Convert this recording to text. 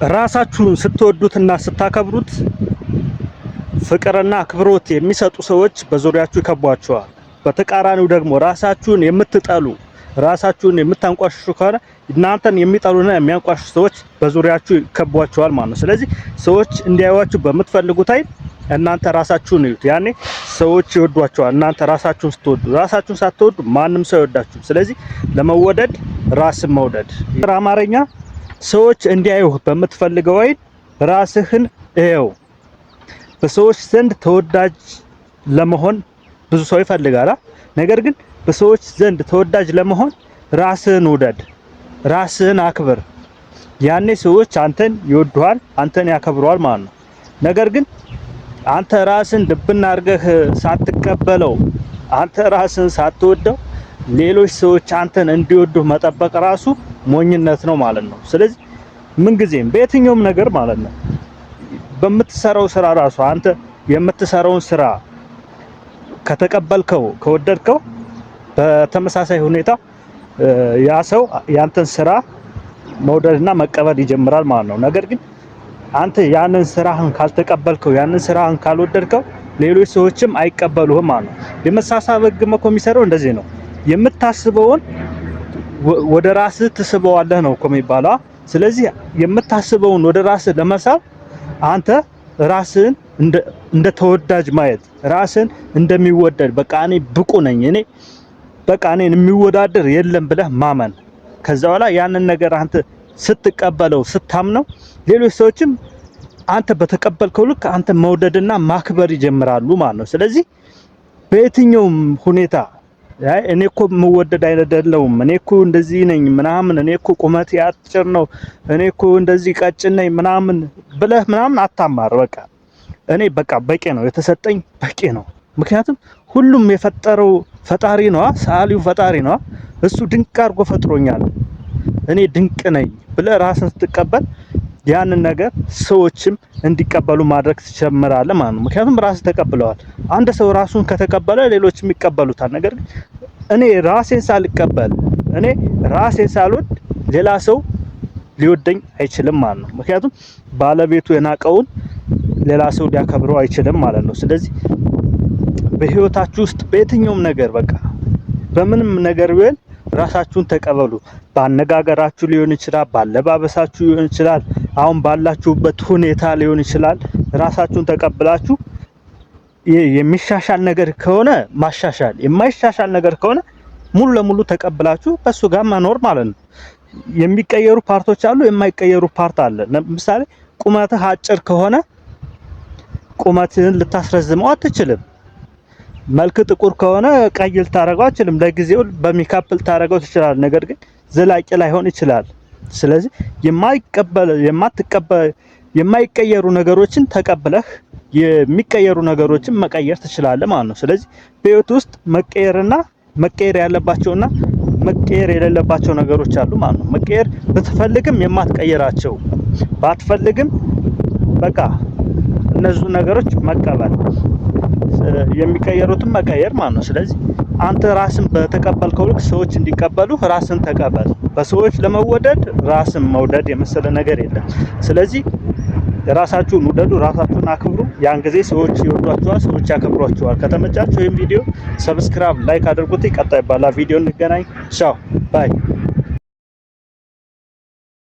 ራሳችሁን ስትወዱትና ስታከብሩት ፍቅርና አክብሮት የሚሰጡ ሰዎች በዙሪያችሁ ይከቧችኋል። በተቃራኒው ደግሞ ራሳችሁን የምትጠሉ ራሳችሁን የምታንቋሽሹ ከሆነ እናንተን የሚጠሉና የሚያንቋሽሹ ሰዎች በዙሪያችሁ ይከቧችኋል ማለት ነው። ስለዚህ ሰዎች እንዲያዩዋችሁ በምትፈልጉት አይን እናንተ ራሳችሁን እዩት። ያኔ ሰዎች ይወዷችኋል። እናንተ ራሳችሁን ስትወዱ፣ ራሳችሁን ሳትወዱ ማንም ሰው ይወዳችሁ። ስለዚህ ለመወደድ ራስን መውደድ። አማርኛ ሰዎች እንዲያዩህ በምትፈልገው አይን ራስህን እየው። በሰዎች ዘንድ ተወዳጅ ለመሆን ብዙ ሰው ይፈልጋል። ነገር ግን በሰዎች ዘንድ ተወዳጅ ለመሆን ራስህን ውደድ፣ ራስህን አክብር። ያኔ ሰዎች አንተን ይወዱሃል፣ አንተን ያከብሩሃል ማለት ነው። ነገር ግን አንተ ራስን ልብና አድርገህ ሳትቀበለው፣ አንተ ራስን ሳትወደው ሌሎች ሰዎች አንተን እንዲወዱህ መጠበቅ ራሱ ሞኝነት ነው ማለት ነው። ስለዚህ ምንጊዜም በየትኛውም ነገር ማለት ነው በምትሰራው ስራ ራሱ አንተ የምትሰራውን ስራ ከተቀበልከው ከወደድከው በተመሳሳይ ሁኔታ ያ ሰው ያንተን ስራ መውደድና መቀበል ይጀምራል ማለት ነው። ነገር ግን አንተ ያንን ስራህን ካልተቀበልከው ያንን ስራህን ካልወደድከው ሌሎች ሰዎችም አይቀበሉህም ማለት ነው። የመሳሳብ ህግ እኮ የሚሰራው እንደዚህ ነው። የምታስበውን ወደ ራስህ ትስበዋለህ ነው እኮ የሚባለው። ስለዚህ የምታስበውን ወደ ራስህ ለመሳብ አንተ ራስህን እንደ ተወዳጅ ማየት፣ ራስህን እንደሚወደድ በቃ እኔ ብቁ ነኝ፣ እኔ በቃ እኔን የሚወዳደር የለም ብለህ ማመን። ከዛ በኋላ ያንን ነገር አንተ ስትቀበለው ስታምነው ሌሎች ሰዎችም አንተ በተቀበልከው ልክ አንተ መውደድና ማክበር ይጀምራሉ ማለት ነው። ስለዚህ በየትኛውም ሁኔታ እኔ እኮ የምወደድ አይደለሁም፣ እኔ እኮ እንደዚህ ነኝ ምናምን፣ እኔ እኮ ቁመቴ አጭር ነው፣ እኔ እኮ እንደዚህ ቀጭን ነኝ ምናምን ብለህ ምናምን አታማር። በቃ እኔ በቃ በቂ ነው፣ የተሰጠኝ በቂ ነው። ምክንያቱም ሁሉም የፈጠረው ፈጣሪ ነው፣ ሰዓሊው ፈጣሪ ነው። እሱ ድንቅ አድርጎ ፈጥሮኛል፣ እኔ ድንቅ ነኝ ብለህ ራስን ስትቀበል ያንን ነገር ሰዎችም እንዲቀበሉ ማድረግ ትጀምራለህ ማለት ነው። ምክንያቱም ራስህ ተቀብለዋል። አንድ ሰው ራሱን ከተቀበለ ሌሎችም ይቀበሉታል። ነገር ግን እኔ ራሴን ሳልቀበል፣ እኔ ራሴን ሳልወድ ሌላ ሰው ሊወደኝ አይችልም ማለት ነው። ምክንያቱም ባለቤቱ የናቀውን ሌላ ሰው ሊያከብረው አይችልም ማለት ነው። ስለዚህ በህይወታችሁ ውስጥ በየትኛውም ነገር በቃ በምንም ነገር ቢሆን ራሳችሁን ተቀበሉ። ባነጋገራችሁ ሊሆን ይችላል፣ ባለባበሳችሁ ሊሆን ይችላል፣ አሁን ባላችሁበት ሁኔታ ሊሆን ይችላል። ራሳችሁን ተቀብላችሁ የሚሻሻል ነገር ከሆነ ማሻሻል፣ የማይሻሻል ነገር ከሆነ ሙሉ ለሙሉ ተቀብላችሁ በሱ ጋር መኖር ማለት ነው። የሚቀየሩ ፓርቶች አሉ፣ የማይቀየሩ ፓርት አለ። ለምሳሌ ቁመትህ አጭር ከሆነ ቁመትህን ልታስረዝመው አትችልም። መልክ ጥቁር ከሆነ ቀይ ልታረጋው አትችልም። ለጊዜው በሜካፕ ልታረጋው ትችላለህ፣ ነገር ግን ዘላቂ ላይሆን ይችላል። ስለዚህ የማይቀየሩ ነገሮችን ተቀብለህ የሚቀየሩ ነገሮችን መቀየር ትችላለህ ማለት ነው። ስለዚህ በህይወት ውስጥ መቀየርና መቀየር ያለባቸውና መቀየር የሌለባቸው ነገሮች አሉ ማለት ነው። መቀየር ብትፈልግም የማትቀየራቸው፣ ባትፈልግም በቃ እነዚህ ነገሮች መቀበል፣ የሚቀየሩትን መቀየር ማለት ነው። ስለዚህ አንተ ራስን በተቀበልከው ልክ ሰዎች እንዲቀበሉ ራስን ተቀበል። በሰዎች ለመወደድ ራስን መውደድ የመሰለ ነገር የለም። ስለዚህ ራሳችሁን ውደዱ፣ ራሳችሁን አክብሩ። ያን ጊዜ ሰዎች ይወዷችኋል፣ ሰዎች ያከብሯችኋል። ከተመቻችሁ ይህን ቪዲዮ ሰብስክራይብ፣ ላይክ አድርጉት። ቀጣይ ባላ ቪዲዮ እንገናኝ። ቻው ባይ